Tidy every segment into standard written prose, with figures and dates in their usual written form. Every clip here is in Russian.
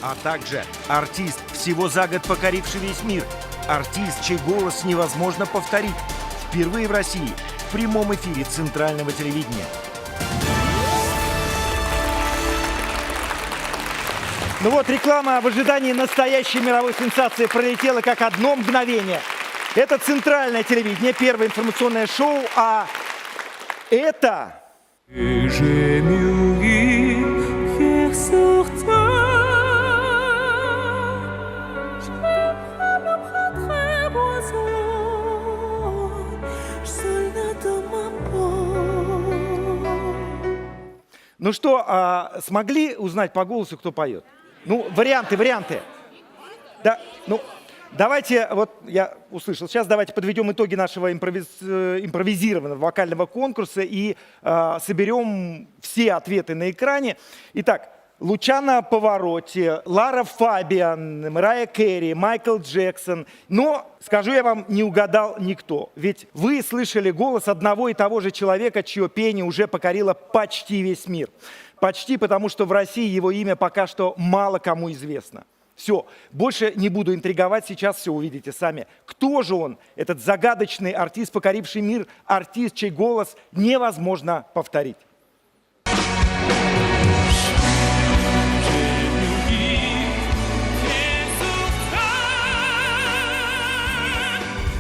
а также артист, всего за год покоривший весь мир. Артист, чей голос невозможно повторить. Впервые в России в прямом эфире центрального телевидения. Ну вот, реклама в ожидании настоящей мировой сенсации пролетела как одно мгновение. Это центральное телевидение, первое информационное шоу, а это... Ну что, смогли узнать по голосу, кто поет? Ну, варианты. Да, ну, давайте, вот я услышал, сейчас давайте подведем итоги нашего импровизированного вокального конкурса и соберем все ответы на экране. Итак, Лучано Паваротти, Лара Фабиан, Мэрайя Кэрри, Майкл Джексон. Но, скажу я вам, не угадал никто. Ведь вы слышали голос одного и того же человека, чье пение уже покорило почти весь мир. Почти, потому что в России его имя пока что мало кому известно. Все, больше не буду интриговать, сейчас все увидите сами. Кто же он, этот загадочный артист, покоривший мир, артист, чей голос невозможно повторить?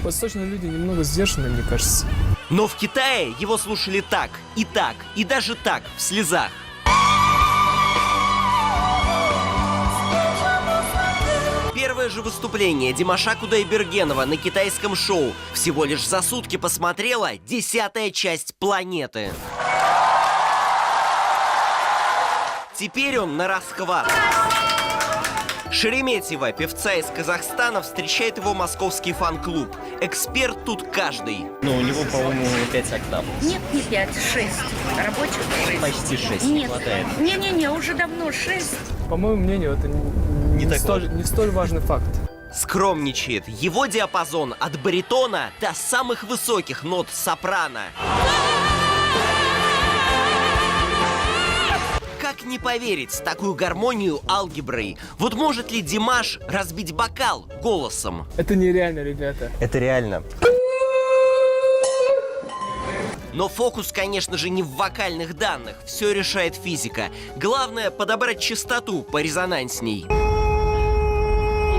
Восточные люди немного сдержаны, мне кажется. Но в Китае его слушали так, и даже так, в слезах. Первое же выступление Димаша Кудайбергенова на китайском шоу всего лишь за сутки посмотрела 10-я часть планеты. Теперь он на расхват. Шереметьево, певца из Казахстана, встречает его московский фан-клуб. Эксперт тут каждый. Ну, у него, по-моему, 5 октав. Нет, не 5, 6. Рабочих 6. Почти 6. Нет. Хватает. Не-не-не, уже давно 6. По моему мнению, это не столь важный факт. Скромничает. Его диапазон от баритона до самых высоких нот сопрано. Как не поверить в такую гармонию алгеброй? Вот может ли Димаш разбить бокал голосом? Это нереально, ребята. Это реально. Но фокус, конечно же, не в вокальных данных. Все решает физика. Главное — подобрать частоту порезонансней.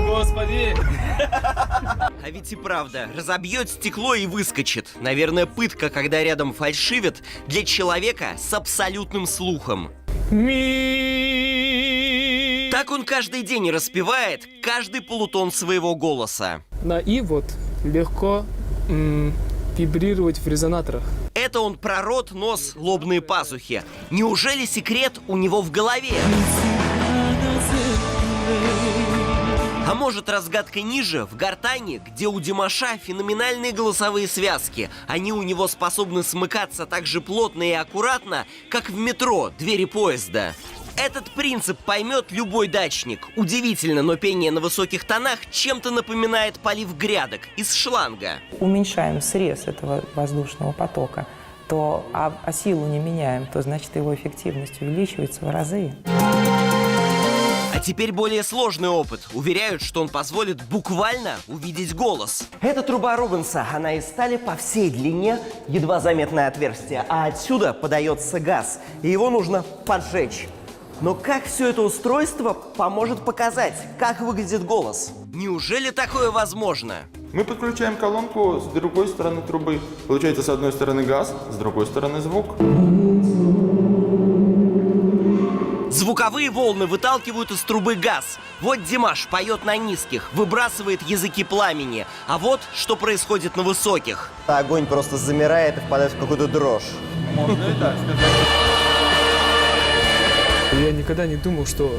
Господи! А ведь и правда, разобьет стекло и выскочит. Наверное, пытка, когда рядом фальшивит, для человека с абсолютным слухом. Так он каждый день распевает каждый полутон своего голоса. На «и» вот легко вибрировать в резонаторах. Это он про рот, нос, лобные пазухи. Неужели секрет у него в голове? А может, разгадка ниже, в гортани, где у Димаша феноменальные голосовые связки. Они у него способны смыкаться так же плотно и аккуратно, как в метро двери поезда. Этот принцип поймет любой дачник. Удивительно, но пение на высоких тонах чем-то напоминает полив грядок из шланга. Уменьшаем срез этого воздушного потока, а силу не меняем, то значит его эффективность увеличивается в разы. А теперь более сложный опыт. Уверяют, что он позволит буквально увидеть голос. Это труба Рубенса. Она из стали по всей длине, едва заметное отверстие. А отсюда подается газ, и его нужно поджечь. Но как все это устройство поможет показать, как выглядит голос? Неужели такое возможно? Мы подключаем колонку с другой стороны трубы. Получается, с одной стороны газ, с другой стороны звук. Звуковые волны выталкивают из трубы газ. Вот Димаш поет на низких, выбрасывает языки пламени. А вот что происходит на высоких. Огонь просто замирает и впадает в какую-то дрожь. Можно и так сказать. Я никогда не думал, что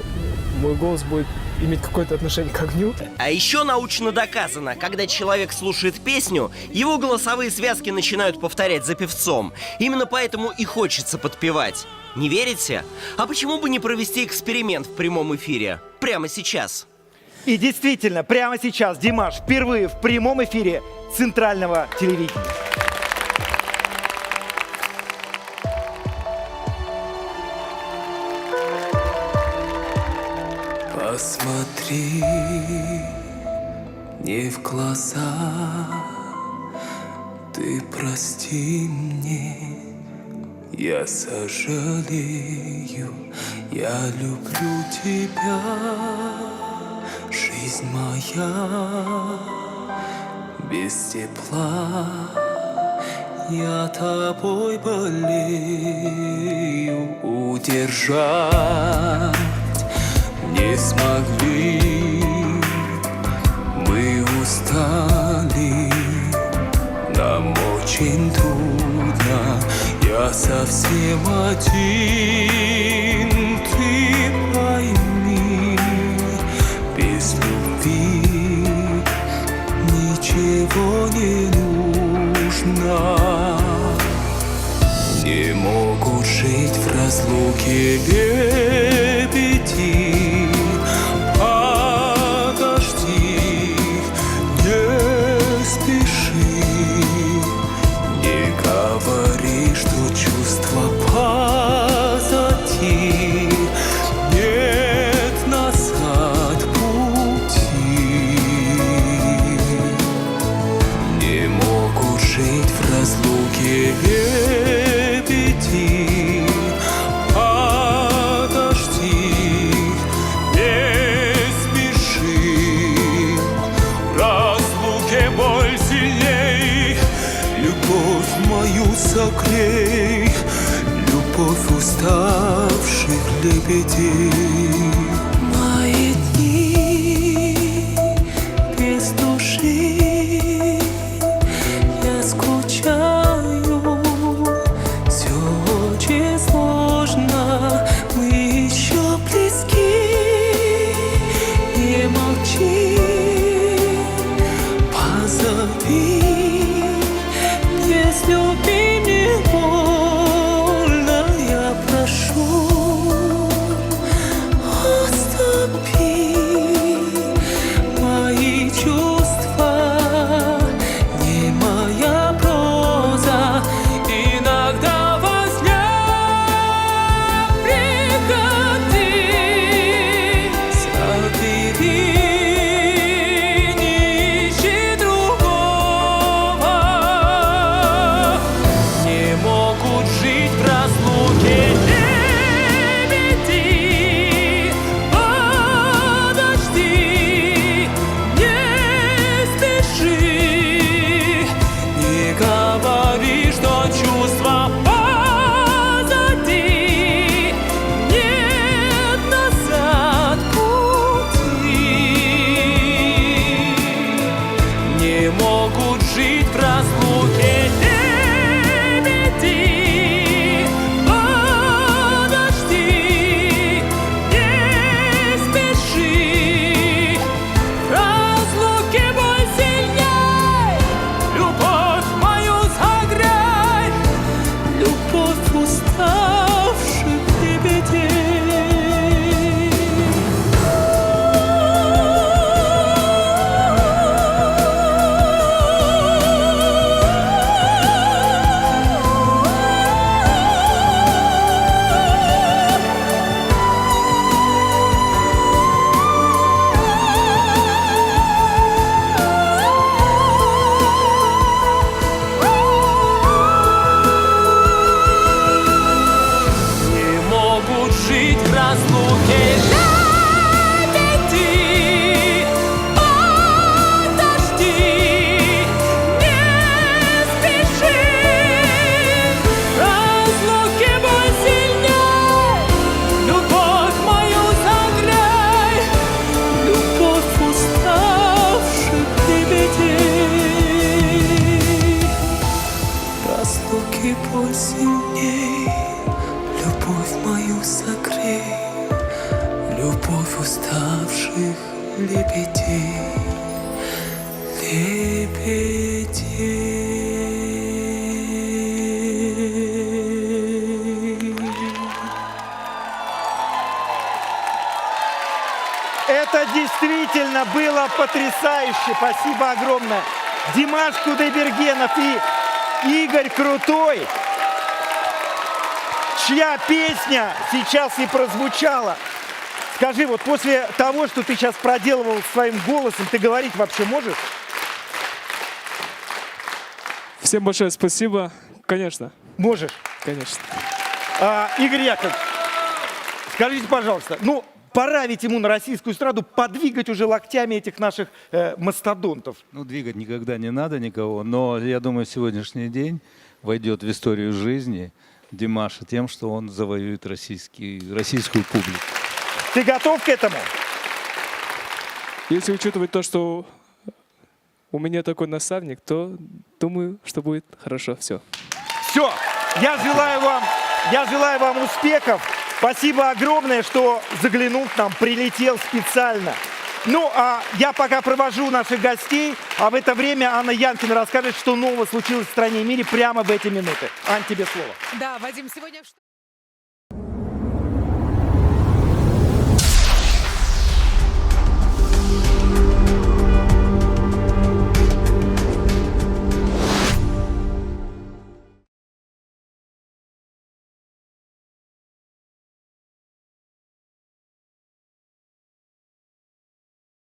мой голос будет иметь какое-то отношение к огню. А еще научно доказано, когда человек слушает песню, его голосовые связки начинают повторять за певцом. Именно поэтому и хочется подпевать. Не верите? А почему бы не провести эксперимент в прямом эфире? Прямо сейчас. И действительно, прямо сейчас Димаш впервые в прямом эфире центрального телевидения. Посмотри мне в глаза, ты прости мне, я сожалею, я люблю тебя, жизнь моя, без тепла я тобой болею, удержать не смогли, мы устали, нам очень трудно, я совсем один, ты пойми, без любви ничего не нужно. Не могут жить в разлуке лебеди. Подожди, не спеши, не говори, что чувства позади. Нет назад пути. Не могут жить в разлуке лебеди. Подожди, не спеши, в разлуке боль сильней. Любовь мою согрей, любовь уставших лебедей. Мои дни без души, я скучаю, все очень сложно, мы еще близки. Не молчи, позови, без любви мне больно, я прошу, уступи. Мои чувства не моя проза, иногда во сне приходи, забери, не ищи другого. Не могут жить в разлуке лебеди. Подожди, не спеши, не говори, что чувства позади. Нет назад пути. Не могут жить в разлуке лебеди. Подожди, не спеши, в разлуке боль сильней. Любовь мою согрей, любовь уставших лебедей. Не могут жить в разлуке лебеди. Подожди, не спеши, в разлуке боль сильней. Любовь мою согрей, любовь уставших лебедей. В разлуке боль сильней, любовь мою согрей, любовь уставших лебедей, лебедей. Это действительно было потрясающе. Спасибо огромное. Димаш Кудайбергенов и Игорь Крутой, чья песня сейчас и прозвучала. Скажи, вот после того, что ты сейчас проделывал своим голосом, ты говорить вообще можешь? Всем большое спасибо. Конечно, Можешь. конечно. Игорь Яковлевич, скажите, пожалуйста, ну, пора ведь ему на российскую эстраду подвигать уже локтями этих наших мастодонтов. Ну, двигать никогда не надо никого, но я думаю, сегодняшний день войдет в историю жизни Димаша тем, что он завоюет российскую публику. Ты готов к этому? Если учитывать то, что у меня такой наставник, то думаю, что будет хорошо все. Все, я желаю вам успехов. Спасибо огромное, что заглянул к нам, прилетел специально. Ну, а я пока провожу наших гостей, а в это время Анна Янкина расскажет, что нового случилось в стране и мире прямо в эти минуты. Ань, тебе слово. Да, Вадим, сегодня...